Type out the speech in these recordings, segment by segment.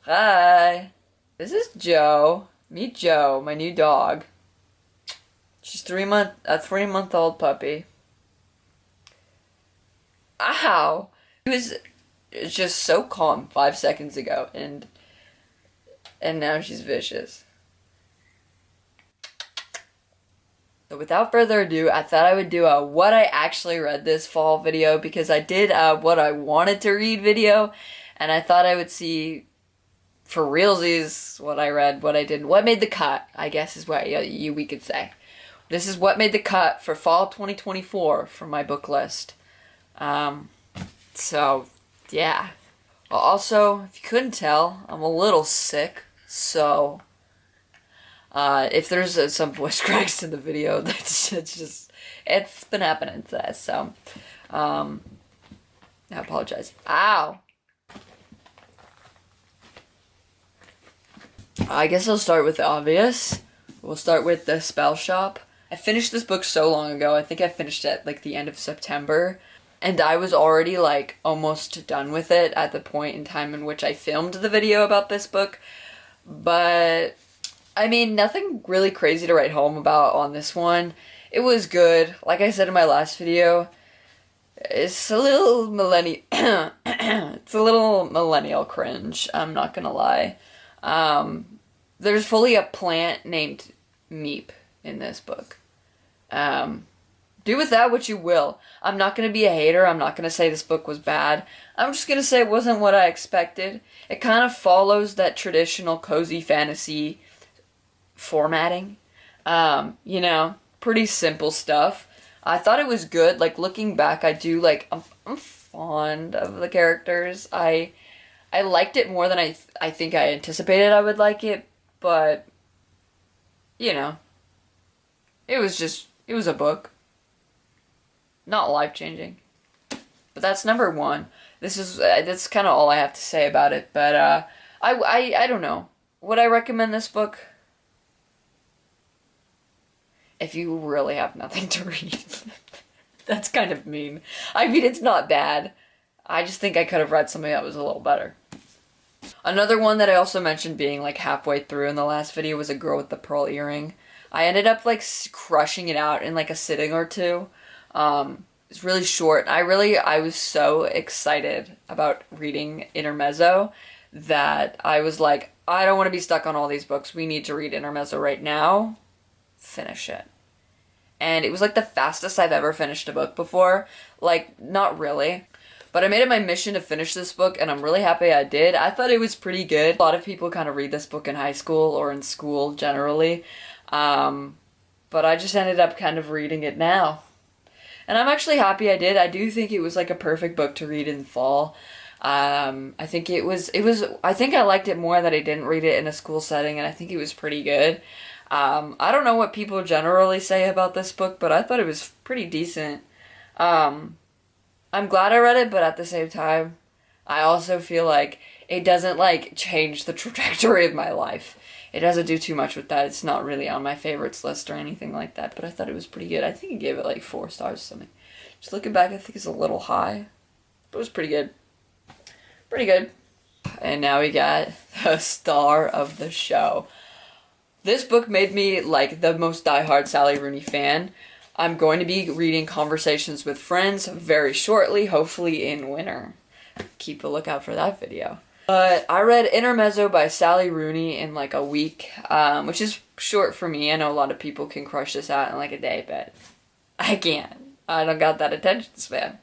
Hi. This is Joe. Meet Joe, my new dog. She's a 3-month old puppy. Ow! She was just so calm 5 seconds ago, and now she's vicious. So without further ado, I thought I would do a what I actually read this fall video, because I did a what I wanted to read video, and I thought I would see for realsies what I read, what I didn't, what made the cut, I guess is what we could say. This is what made the cut for fall 2024 for my book list. So, yeah. Also, if you couldn't tell, I'm a little sick, so if there's some voice cracks in the video, it's been happening today, so, I apologize. Ow! I guess I'll start with the obvious. We'll start with the Spell Shop. I finished this book so long ago. I think I finished it at like the end of September. And I was already like almost done with it at the point in time in which I filmed the video about this book. But, I mean, nothing really crazy to write home about on this one. It was good. Like I said in my last video, it's a little millennial cringe. I'm not gonna lie. There's fully a plant named Meep in this book. Do with that what you will. I'm not going to be a hater. I'm not going to say this book was bad. I'm just going to say it wasn't what I expected. It kind of follows that traditional cozy fantasy formatting. You know, pretty simple stuff. I thought it was good. Like, looking back, I'm fond of the characters. I liked it more than I think I anticipated I would like it, but, you know, it was a book. Not life-changing. But that's number one. That's kind of all I have to say about it, but, I don't know. Would I recommend this book? If you really have nothing to read. That's kind of mean. I mean, it's not bad. I just think I could have read something that was a little better. Another one that I also mentioned being like halfway through in the last video was A Girl with the Pearl Earring. I ended up like crushing it out in like a sitting or two. It's really short. I was so excited about reading Intermezzo that I was like, I don't want to be stuck on all these books. We need to read Intermezzo right now. Finish it. And it was like the fastest I've ever finished a book before. Like, not really. But I made it my mission to finish this book, and I'm really happy I did. I thought it was pretty good. A lot of people kind of read this book in high school or in school generally. But I just ended up kind of reading it now. And I'm actually happy I did. I do think it was like a perfect book to read in fall. I think I think I liked it more that I didn't read it in a school setting, and I think it was pretty good. I don't know what people generally say about this book, but I thought it was pretty decent. I'm glad I read it, but at the same time, I also feel like it doesn't, like, change the trajectory of my life. It doesn't do too much with that. It's not really on my favorites list or anything like that, but I thought it was pretty good. I think I gave it, like, 4 stars or something. Just looking back, I think it's a little high, but it was pretty good. Pretty good. And now we got the star of the show. This book made me, like, the most diehard Sally Rooney fan. I'm going to be reading Conversations with Friends very shortly, hopefully in winter. Keep a lookout for that video. But I read Intermezzo by Sally Rooney in like a week, which is short for me. I know a lot of people can crush this out in like a day, but I can't. I don't got that attention span.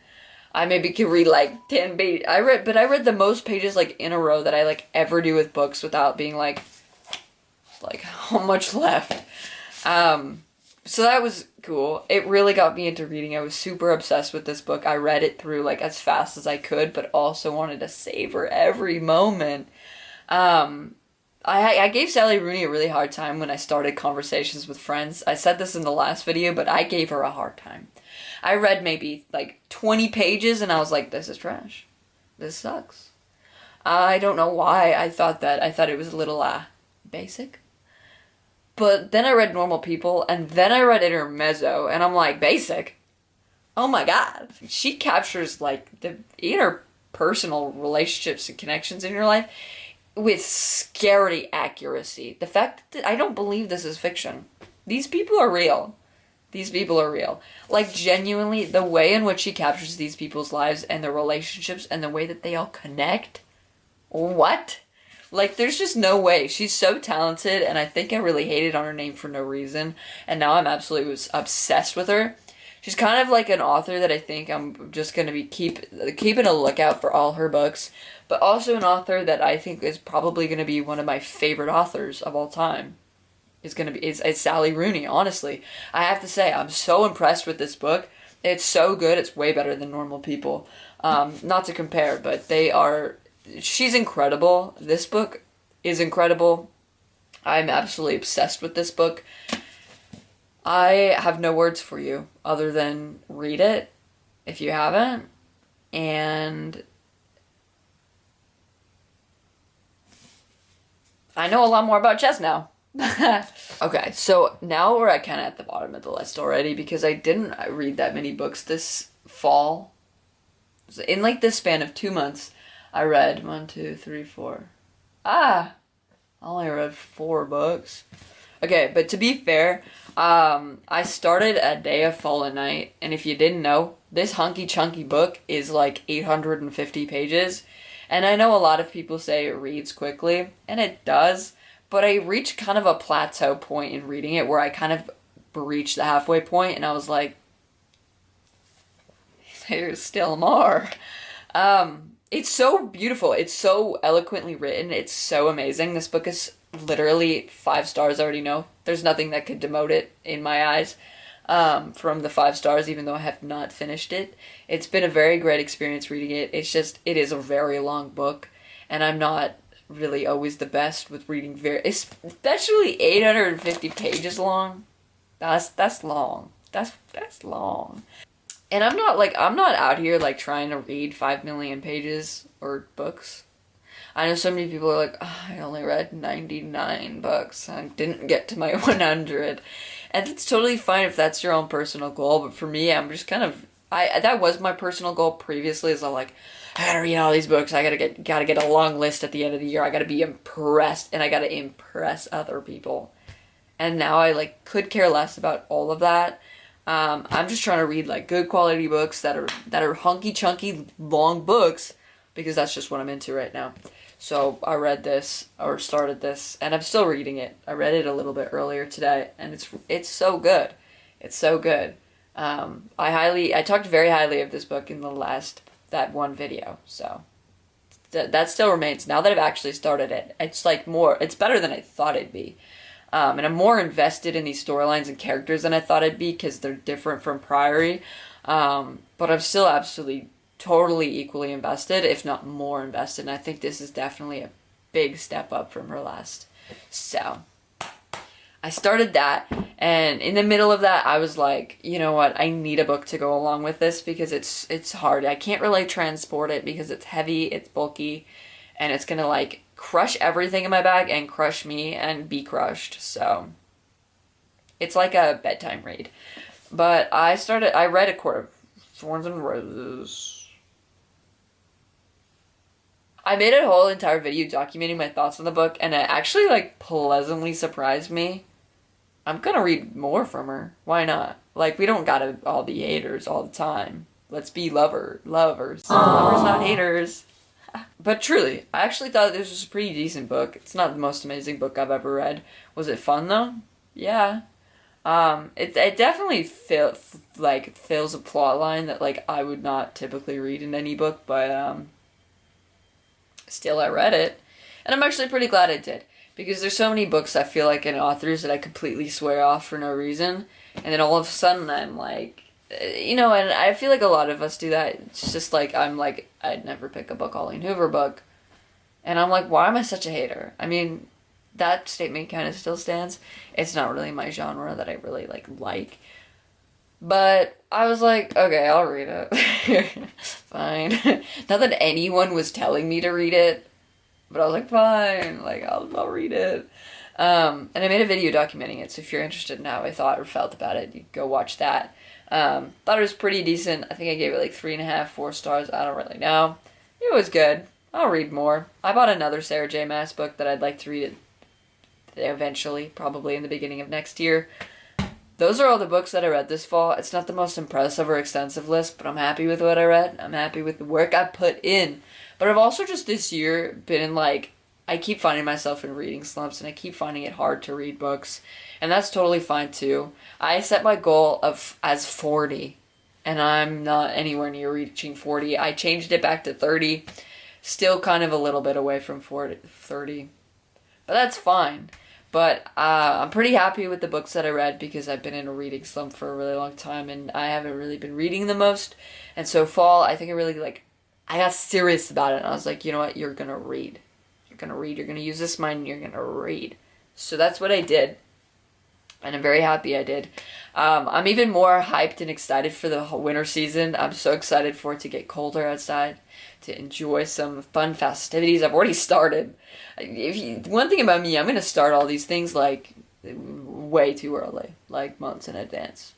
I maybe can read like 10 pages. I read the most pages like in a row that I like ever do with books without being like how much left. So that was cool. It really got me into reading. I was super obsessed with this book. I read it through like as fast as I could, but also wanted to savor every moment. I gave Sally Rooney a really hard time when I started Conversations with Friends. I said this in the last video, but I gave her a hard time. I read maybe like 20 pages and I was like, this is trash. This sucks. I don't know why I thought that. I thought it was a little, basic. But then I read Normal People, and then I read Intermezzo, and I'm like, basic? Oh my god. She captures, like, the interpersonal relationships and connections in your life with scary accuracy. The fact that I don't believe this is fiction. These people are real. These people are real. Like, genuinely, the way in which she captures these people's lives and their relationships and the way that they all connect. What? Like, there's just no way. She's so talented, and I think I really hated on her name for no reason, and now I'm absolutely obsessed with her. She's kind of like an author that I think I'm just going to be keeping a lookout for all her books, but also an author that I think is probably going to be one of my favorite authors of all time. It's Sally Rooney, honestly. I have to say, I'm so impressed with this book. It's so good, it's way better than Normal People. Not to compare, but she's incredible. This book is incredible. I'm absolutely obsessed with this book. I have no words for you other than read it if you haven't. And I know a lot more about chess now. Okay, so now we're kind of at the bottom of the list already because I didn't read that many books this fall. In like this span of 2 months, I read 1, 2, 3, 4. I only read 4 books. Okay, but to be fair, I started A Day of Fallen Night, and if you didn't know, this hunky chunky book is like 850 pages, and I know a lot of people say it reads quickly, and it does, but I reached kind of a plateau point in reading it where I kind of reached the halfway point, and I was like, there's still more. It's so beautiful. It's so eloquently written. It's so amazing. This book is literally 5 stars, I already know. There's nothing that could demote it in my eyes from the 5 stars, even though I have not finished it. It's been a very great experience reading it. It's just, it is a very long book, and I'm not really always the best with reading especially 850 pages long. That's long. That's long. And I'm not out here like trying to read 5 million pages or books. I know so many people are like, oh, I only read 99 books. I didn't get to my 100. And it's totally fine if that's your own personal goal. But for me, I'm just kind of, that was my personal goal previously, is I'm like, I gotta read all these books. I gotta get a long list at the end of the year. I gotta be impressed, and I gotta impress other people. And now I like could care less about all of that. I'm just trying to read like good quality books that are hunky chunky long books, because that's just what I'm into right now. So I read this, or started this, and I'm still reading it. I read it a little bit earlier today, and it's so good. It's so good. I talked very highly of this book in that one video, so that still remains. Now that I've actually started it, it's like it's better than I thought it'd be. And I'm more invested in these storylines and characters than I thought I'd be, because they're different from Priory. But I'm still absolutely, totally equally invested, if not more invested. And I think this is definitely a big step up from her last. So I started that, and in the middle of that, I was like, you know what? I need a book to go along with this, because it's hard. I can't really transport it because it's heavy, it's bulky, and it's gonna like crush everything in my bag and crush me and be crushed. So it's like a bedtime read. But I read A Court of Thorns and Roses. I made a whole entire video documenting my thoughts on the book, and it actually like pleasantly surprised me. I'm gonna read more from her. Why not? Like, we don't gotta all be haters all the time. Let's be lovers. Lovers, not haters. But truly, I actually thought this was a pretty decent book. It's not the most amazing book I've ever read. Was it fun though? Yeah. It definitely fills a plot line that like I would not typically read in any book, but still I read it, and I'm actually pretty glad I did, because there's so many books I feel like, and authors that I completely swear off for no reason, and then all of a sudden I'm like, and I feel like a lot of us do that. It's just like, I'm like, I'd never pick a Colleen Hoover book. And I'm like, why am I such a hater? I mean, that statement kind of still stands. It's not really my genre that I really like. But I was like, okay, I'll read it. Fine. Not that anyone was telling me to read it, but I was like, fine, like, I'll read it. And I made a video documenting it, so if you're interested in how I thought or felt about it, you go watch that. Thought it was pretty decent. I think I gave it like 3.5, 4 stars. I don't really know. It was good. I'll read more. I bought another Sarah J. Maas book that I'd like to read eventually, probably in the beginning of next year. Those are all the books that I read this fall. It's not the most impressive or extensive list, but I'm happy with what I read. I'm happy with the work I put in. But I've also just this year been in like, I keep finding myself in reading slumps, and I keep finding it hard to read books. And that's totally fine too. I set my goal of as 40, and I'm not anywhere near reaching 40. I changed it back to 30. Still kind of a little bit away from 30. But that's fine. But I'm pretty happy with the books that I read because I've been in a reading slump for a really long time and I haven't really been reading the most. And so fall, I think I really I got serious about it. And I was like, you know what? You're going to read. You're going to read. You're going to use this mind and you're going to read. So that's what I did. And I'm very happy I did. I'm even more hyped and excited for the winter season. I'm so excited for it to get colder outside, to enjoy some fun festivities. I've already started. One thing about me, I'm going to start all these things like way too early, like months in advance.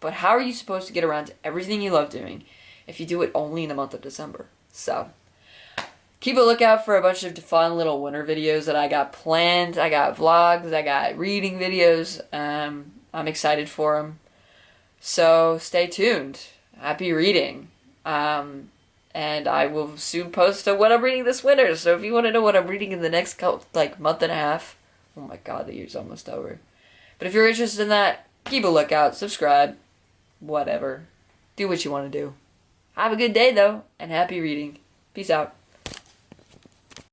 But how are you supposed to get around to everything you love doing if you do it only in the month of December? So keep a lookout for a bunch of fun little winter videos that I got planned. I got vlogs, I got reading videos. I'm excited for them. So stay tuned. Happy reading. And I will soon post what I'm reading this winter. So if you want to know what I'm reading in the next month and a half, oh my god, the year's almost over. But if you're interested in that, keep a lookout, subscribe, whatever. Do what you want to do. Have a good day though, and happy reading. Peace out.